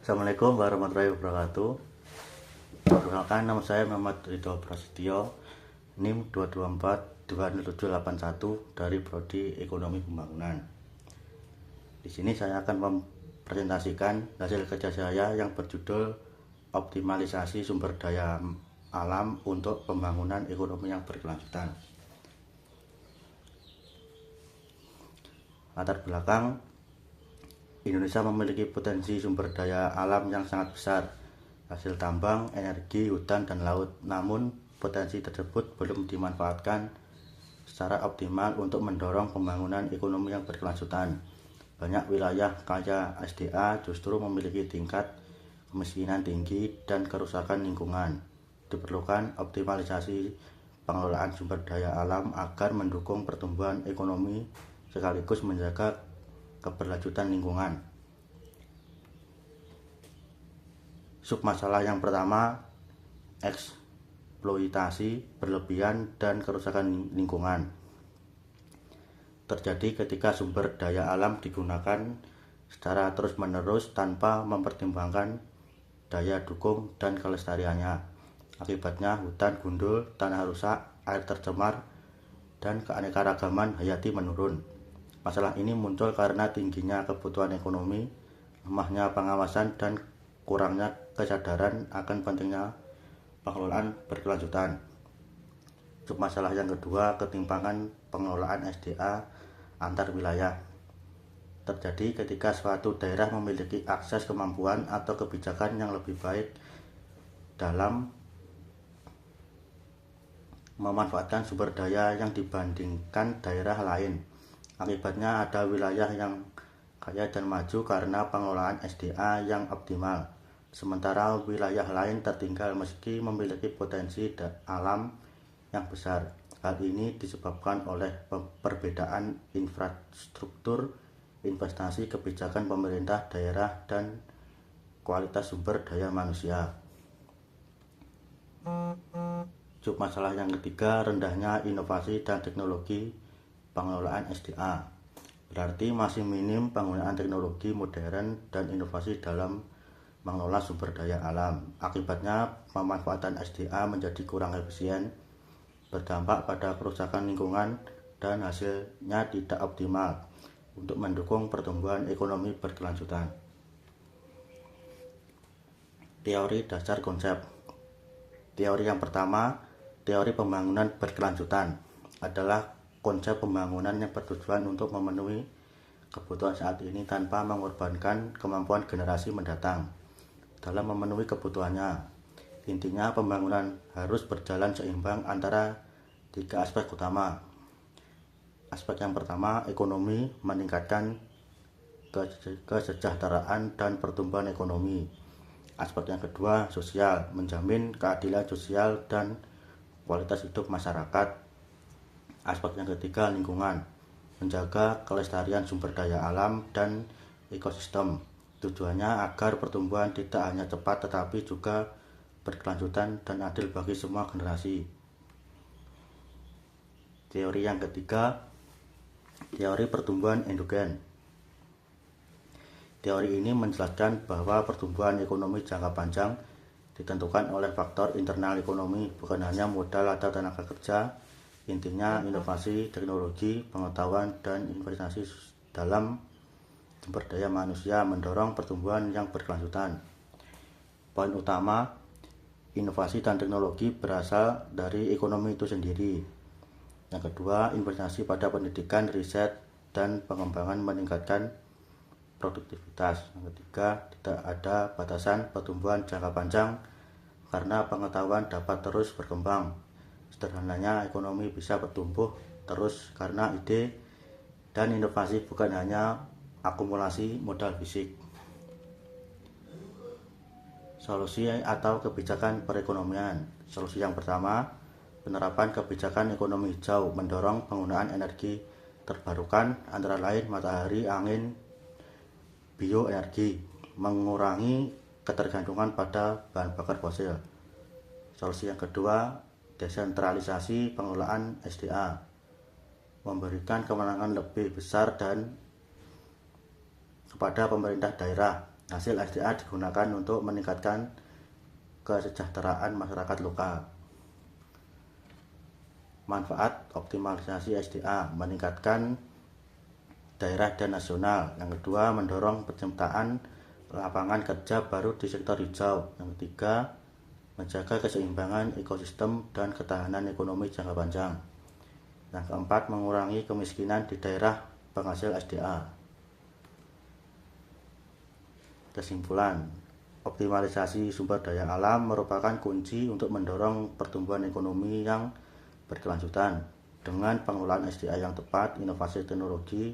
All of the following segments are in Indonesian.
Assalamualaikum warahmatullahi wabarakatuh. Perkenalkan, nama saya Muhammad Ridho Prasetyo, NIM 224-20781 dari Prodi Ekonomi Pembangunan. Di sini saya akan mempresentasikan hasil kerja saya yang berjudul Optimalisasi Sumber Daya Alam untuk Pembangunan Ekonomi yang Berkelanjutan. Latar belakang: Indonesia memiliki potensi sumber daya alam yang sangat besar, hasil tambang, energi, hutan, dan laut. Namun, potensi tersebut belum dimanfaatkan secara optimal untuk mendorong pembangunan ekonomi yang berkelanjutan. Banyak wilayah kaya SDA justru memiliki tingkat kemiskinan tinggi dan kerusakan lingkungan. Diperlukan optimalisasi pengelolaan sumber daya alam agar mendukung pertumbuhan ekonomi sekaligus menjaga keberlanjutan lingkungan. Submasalah yang pertama, eksploitasi berlebihan dan kerusakan lingkungan. Terjadi ketika sumber daya alam digunakan secara terus-menerus tanpa mempertimbangkan daya dukung dan kelestariannya. Akibatnya hutan gundul, tanah rusak, air tercemar, dan keanekaragaman hayati menurun. Masalah ini muncul karena tingginya kebutuhan ekonomi, lemahnya pengawasan, dan kurangnya kesadaran akan pentingnya pengelolaan berkelanjutan. Submasalah yang kedua, ketimpangan pengelolaan SDA antar wilayah. Terjadi ketika suatu daerah memiliki akses, kemampuan, atau kebijakan yang lebih baik dalam memanfaatkan sumber daya yang dibandingkan daerah lain. Akibatnya ada wilayah yang kaya dan maju karena pengelolaan SDA yang optimal, sementara wilayah lain tertinggal meski memiliki potensi alam yang besar. Hal ini disebabkan oleh perbedaan infrastruktur, investasi, kebijakan pemerintah daerah, dan kualitas sumber daya manusia. Submasalah yang ketiga, rendahnya inovasi dan teknologi pengelolaan SDA. Berarti masih minim penggunaan teknologi modern dan inovasi dalam mengelola sumber daya alam. Akibatnya pemanfaatan SDA menjadi kurang efisien, berdampak pada kerusakan lingkungan, dan hasilnya tidak optimal untuk mendukung pertumbuhan ekonomi berkelanjutan. Teori dasar konsep. Teori yang pertama, teori pembangunan berkelanjutan, adalah konsep pembangunan yang bertujuan untuk memenuhi kebutuhan saat ini tanpa mengorbankan kemampuan generasi mendatang dalam memenuhi kebutuhannya. Intinya, pembangunan harus berjalan seimbang antara tiga aspek utama. Aspek yang pertama, ekonomi, meningkatkan kesejahteraan dan pertumbuhan ekonomi. Aspek yang kedua, sosial, menjamin keadilan sosial dan kualitas hidup masyarakat. Aspek yang ketiga, lingkungan, menjaga kelestarian sumber daya alam dan ekosistem. Tujuannya agar pertumbuhan tidak hanya cepat tetapi juga berkelanjutan dan adil bagi semua generasi. Teori yang ketiga, teori pertumbuhan endogen. Teori ini menjelaskan bahwa pertumbuhan ekonomi jangka panjang ditentukan oleh faktor internal ekonomi, bukan hanya modal atau tenaga kerja. Intinya, inovasi, teknologi, pengetahuan, dan investasi dalam sumber daya manusia mendorong pertumbuhan yang berkelanjutan. Poin utama, inovasi dan teknologi berasal dari ekonomi itu sendiri. Yang kedua, investasi pada pendidikan, riset, dan pengembangan meningkatkan produktivitas. Yang ketiga, tidak ada batasan pertumbuhan jangka panjang karena pengetahuan dapat terus berkembang. Sederhananya, ekonomi bisa bertumbuh terus karena ide dan inovasi, bukan hanya akumulasi modal fisik. Solusi atau kebijakan perekonomian. Solusi yang pertama, penerapan kebijakan ekonomi hijau, mendorong penggunaan energi terbarukan antara lain matahari, angin, bioenergi, mengurangi ketergantungan pada bahan bakar fosil. Solusi yang kedua, desentralisasi pengelolaan SDA, memberikan kewenangan lebih besar dan kepada pemerintah daerah Hasil SDA digunakan untuk meningkatkan kesejahteraan masyarakat lokal. Manfaat optimalisasi SDA meningkatkan daerah dan nasional. Yang kedua, mendorong penciptaan lapangan kerja baru di sektor hijau. Yang ketiga, menjaga keseimbangan ekosistem dan ketahanan ekonomi jangka panjang. Yang keempat, mengurangi kemiskinan di daerah penghasil SDA. Kesimpulan, optimalisasi sumber daya alam merupakan kunci untuk mendorong pertumbuhan ekonomi yang berkelanjutan. Dengan pengelolaan SDA yang tepat, inovasi teknologi,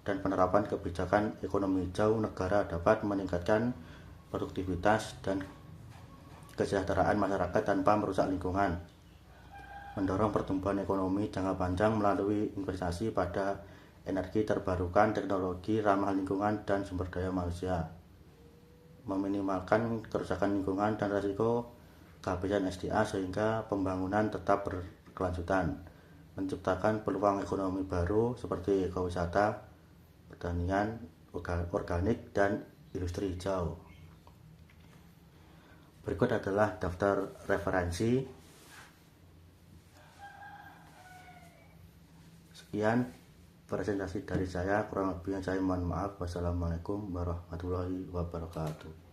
dan penerapan kebijakan ekonomi hijau, negara dapat meningkatkan produktivitas dan kesejahteraan masyarakat tanpa merusak lingkungan. Mendorong pertumbuhan ekonomi jangka panjang melalui investasi pada energi terbarukan, teknologi ramah lingkungan, dan sumber daya manusia. Meminimalkan kerusakan lingkungan dan risiko kehabisan SDA sehingga pembangunan tetap berkelanjutan. Menciptakan peluang ekonomi baru seperti ekowisata, pertanian organik, dan industri hijau. Berikut adalah daftar referensi. Sekian presentasi dari saya, kurang lebihnya saya mohon maaf. Wassalamualaikum warahmatullahi wabarakatuh.